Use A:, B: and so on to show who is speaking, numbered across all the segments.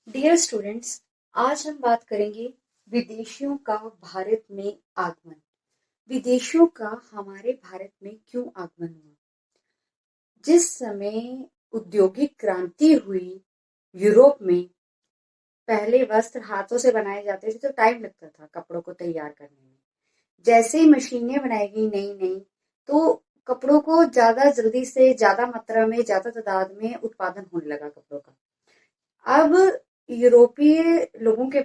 A: Dear students, आज हम बात करेंगे विदेशियों का भारत में आगमन। विदेशियों का हमारे भारत में क्यों आगमन हुआ? जिस समय औद्योगिक क्रांति हुई यूरोप में, पहले वस्त्र हाथों से बनाए जाते थे तो टाइम लगता था कपड़ों को तैयार करने में। जैसे ही मशीनें बनाई गई नई नई, तो कपड़ों को ज्यादा जल्दी से ज्यादा मात्रा में ज्यादा तादाद में उत्पादन होने लगा कपड़ों का। अब यूरोपीय लोगों के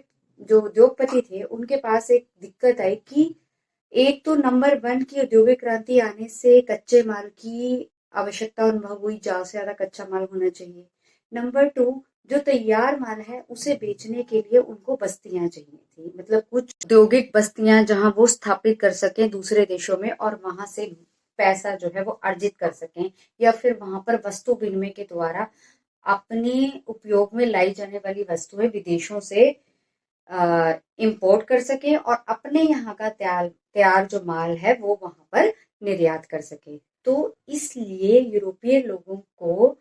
A: जो उद्योगपति थे उनके पास एक दिक्कत आई कि एक तो नंबर वन की औद्योगिक क्रांति आने से कच्चे माल की आवश्यकता अनुभव हुई, ज्यादा से ज्यादा कच्चा माल होना चाहिए। नंबर टू, जो तैयार माल है उसे बेचने के लिए उनको बस्तियां चाहिए थी, मतलब कुछ औद्योगिक बस्तियां जहां वो स्थापित कर सकें दूसरे देशों में और वहां से पैसा जो है वो अर्जित कर सकें, या फिर वहां पर वस्तु विनिमय के द्वारा अपने उपयोग में लाई जाने वाली वस्तुएं विदेशों से इंपोर्ट कर सके और अपने यहाँ का तैयार जो माल है वो वहां पर निर्यात कर सके। तो इसलिए यूरोपीय लोगों को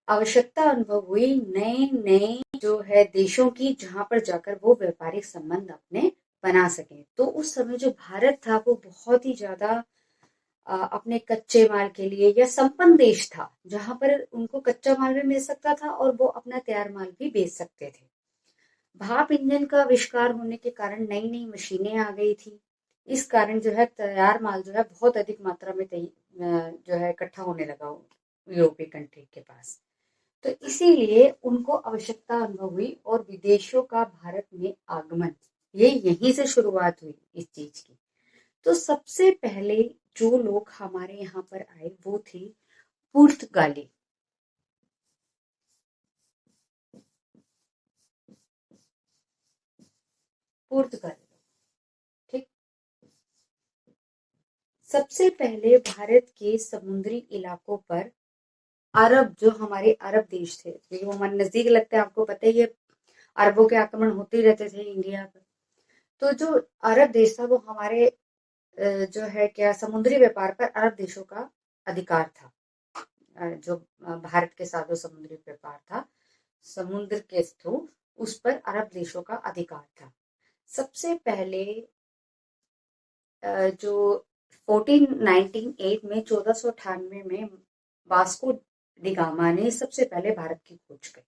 A: आवश्यकता अनुभव हुई नए नए जो है देशों की, जहां पर जाकर वो व्यापारिक संबंध अपने बना सके। तो उस समय जो भारत था वो बहुत ही ज्यादा अपने कच्चे माल के लिए या संपन्न देश था, जहां पर उनको कच्चा माल भी मिल सकता था और वो अपना तैयार माल भी बेच सकते थे। भाप इंजन का आविष्कार होने के कारण नई नई मशीनें आ गई थी। इस कारण जो है तैयार माल जो है बहुत अधिक मात्रा में जो है इकट्ठा होने लगा यूरोपीय कंट्री के पास। तो इसीलिए उनको आवश्यकता अनुभव हुई और विदेशों का भारत में आगमन, ये यहीं से शुरुआत हुई इस चीज की। तो सबसे पहले जो लोग हमारे यहाँ पर आए वो थे पुर्तगाली। पुर्तगाली, ठीक। सबसे पहले भारत के समुद्री इलाकों पर अरब, जो हमारे अरब देश थे, क्योंकि वो हमारे नजदीक लगते हैं, आपको पता ही है अरबों के आक्रमण होते ही रहते थे इंडिया पर। तो जो अरब देश था वो हमारे जो है क्या समुद्री व्यापार पर अरब देशों का अधिकार था। जो भारत के साथ जो समुद्री व्यापार था समुद्र के थ्रू, उस पर अरब देशों का अधिकार था। सबसे पहले जो 1498 में 1498 में वास्को डिगामा ने सबसे पहले भारत की खोज की।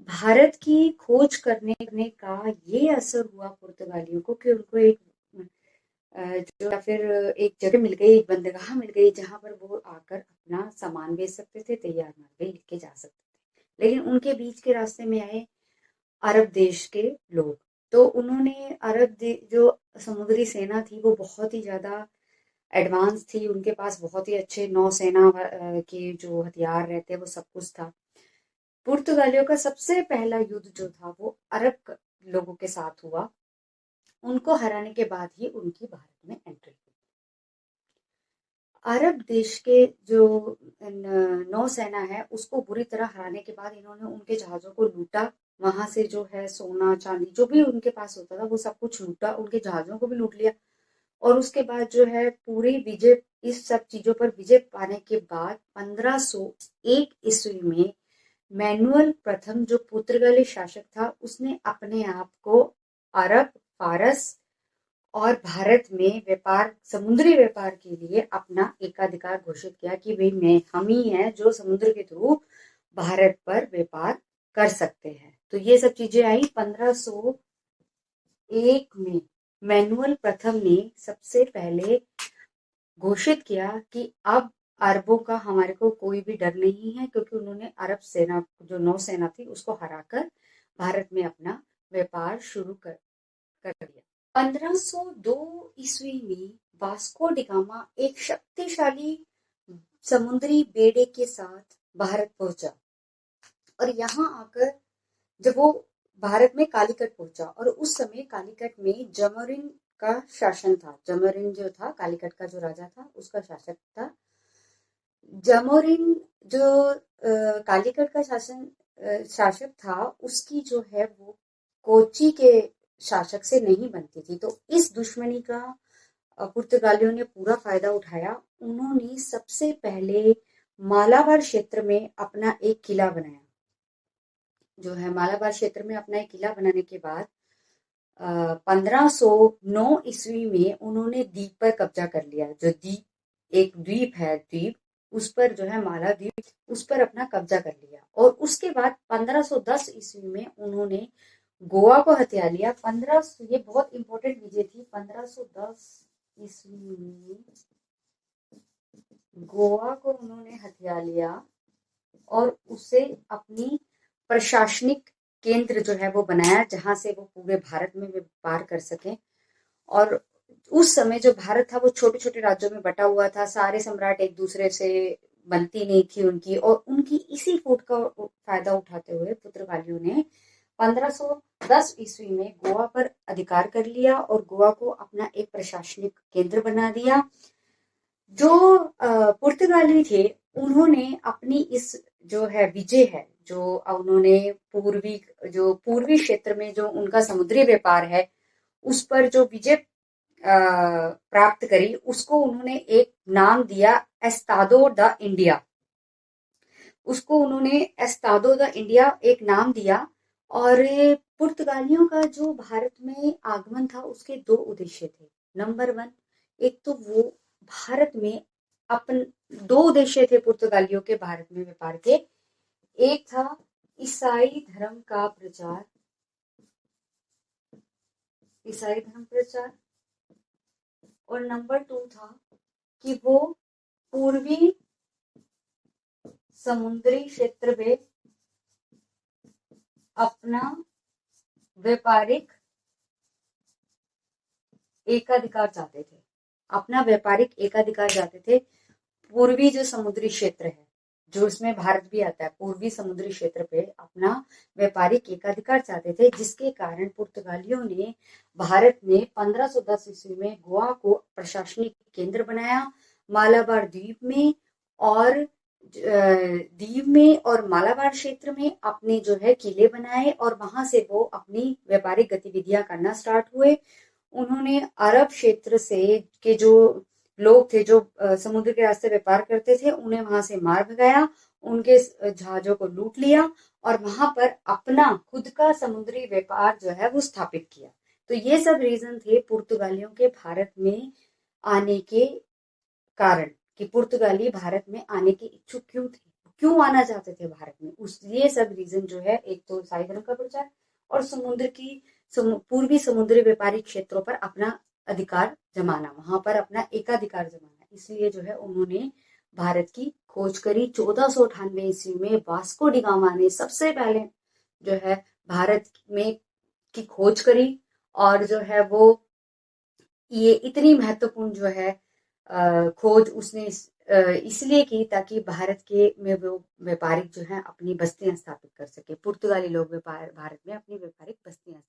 A: भारत की खोज करने का ये असर हुआ पुर्तगालियों को कि उनको एक जो या फिर एक जगह मिल गई, एक बंदरगाह मिल गई, जहां पर वो आकर अपना सामान बेच सकते थे, तैयार माल भी लेके जा सकते थे। लेकिन उनके बीच के रास्ते में आए अरब देश के लोग। तो उन्होंने जो समुद्री सेना थी वो बहुत ही ज्यादा एडवांस थी, उनके पास बहुत ही अच्छे नौसेना के जो हथियार रहते वो सब कुछ था। पुर्तगालियों का सबसे पहला युद्ध जो था वो अरब लोगों के साथ हुआ। उनको हराने के बाद ही उनकी भारत में एंट्री हुई। अरब देश के जो नौसेना है उसको बुरी तरह हराने के बाद इन्होंने उनके जहाजों को लूटा। वहां से जो है सोना चांदी जो भी उनके पास होता था वो सब कुछ लूटा, उनके जहाजों को भी लूट लिया। और उसके बाद जो है पूरी विजय, इस सब चीजों पर विजय पाने के बाद 1501 ईस्वी में मैनुअल प्रथम जो पुर्तगाली शासक था उसने अपने आप को अरब, फारस और भारत में व्यापार, समुद्री व्यापार के लिए अपना एकाधिकार घोषित किया कि भाई मैं हम ही हैं जो समुद्र के थ्रू भारत पर व्यापार कर सकते हैं। तो ये सब चीजें आई 1501 में। मैनुअल प्रथम ने सबसे पहले घोषित किया कि अब अरबों का हमारे को कोई भी डर नहीं है, क्योंकि उन्होंने अरब सेना जो नौसेना थी उसको हराकर भारत में अपना व्यापार शुरू कर दिया। 1502 ईस्वी में वास्को डिगामा एक शक्तिशाली समुद्री बेड़े के साथ भारत पहुंचा। और यहाँ आकर जब वो भारत में कालीकट पहुंचा, और उस समय कालीकट में जमोरिन का शासन था। जमोरिन जो था कालीकट का जो राजा था उसका शासक था। जमोरिन जो कालीकट का शासक था उसकी जो है वो कोची के शासक से नहीं बनती थी। तो इस दुश्मनी का पुर्तगालियों ने पूरा फायदा उठाया। उन्होंने सबसे पहले मालाबार क्षेत्र में अपना एक किला बनाया। जो है मालाबार क्षेत्र में अपना एक किला बनाने के बाद 1509 ईस्वी में उन्होंने द्वीप पर कब्जा कर लिया। जो द्वीप एक द्वीप है, द्वीप उस पर जो है मालाद्वीप, उस पर अपना कब्जा कर लिया। और उसके बाद 1510 ईस्वी में उन्होंने गोवा को हथिया लिया। 1500 ये बहुत इंपॉर्टेंट विजय थी। 1510 ईस्वी में गोवा को उन्होंने हथिया लिया और उसे अपनी प्रशासनिक केंद्र जो है वो बनाया, जहां से वो पूरे भारत में व्यापार कर सकें। और उस समय जो भारत था वो छोटे छोटे राज्यों में बटा हुआ था। सारे सम्राट एक दूसरे से बनती नहीं थी उनकी, और उनकी इसी फूट का फायदा उठाते हुए पुर्तगालियों ने 1510 ईस्वी में गोवा पर अधिकार कर लिया और गोवा को अपना एक प्रशासनिक केंद्र बना दिया। जो पुर्तगाली थे उन्होंने अपनी इस जो है विजय है, जो उन्होंने पूर्वी क्षेत्र में जो उनका समुद्री व्यापार है उस पर जो विजय प्राप्त करी, उसको उन्होंने एक नाम दिया एस्तादो द इंडिया। उसको उन्होंने एस्तादो द इंडिया एक नाम दिया। और पुर्तगालियों का जो भारत में आगमन था उसके दो उद्देश्य थे। नंबर वन, एक तो वो भारत में अपन दो उद्देश्य थे पुर्तगालियों के भारत में व्यापार के। एक था ईसाई धर्म का प्रचार, ईसाई धर्म प्रचार, और नंबर टू था कि वो पूर्वी समुद्री क्षेत्र में अपना व्यापारिक एकाधिकार चाहते थे। अपना व्यापारिक एकाधिकार चाहते थे। पूर्वी जो समुद्री क्षेत्र है, जो इसमें भारत भी आता है, पूर्वी समुद्री क्षेत्र पे अपना व्यापारिक एकाधिकार चाहते थे, जिसके कारण पुर्तगालियों ने भारत में 1510 ईस्वी में गोवा को प्रशासनिक केंद्र बनाया। मालाबार द्वीप में और मालाबार क्षेत्र में अपने जो है किले बनाए और वहां से वो अपनी व्यापारिक गतिविधियां करना स्टार्ट हुए। उन्होंने अरब क्षेत्र से के जो लोग थे, जो समुद्र के रास्ते व्यापार करते थे, उन्हें वहां से मार भगाया, उनके जहाजों को लूट लिया और वहां पर अपना खुद का समुद्री व्यापार जो है वो स्थापित किया। तो ये सब रीजन थे पुर्तगालियों के भारत में आने के कारण, कि पुर्तगाली भारत में आने के इच्छुक क्यों थे, क्यों आना चाहते थे भारत में। उस ये सब रीजन जो है, एक तो ईसाई धर्म का प्रचार और पूर्वी समुद्री व्यापारिक क्षेत्रों पर अपना अधिकार जमाना, वहां पर अपना एकाधिकार जमाना। इसलिए जो है उन्होंने भारत की खोज करी। 1498 ईस्वी में वास्को डी गामा ने सबसे पहले जो है भारत में की खोज करी। और जो है वो ये इतनी महत्वपूर्ण जो है खोज उसने इसलिए की ताकि भारत के में वो व्यापारिक जो है अपनी बस्तियां स्थापित कर सके। पुर्तगाली लोग भारत में अपनी व्यापारिक बस्तियां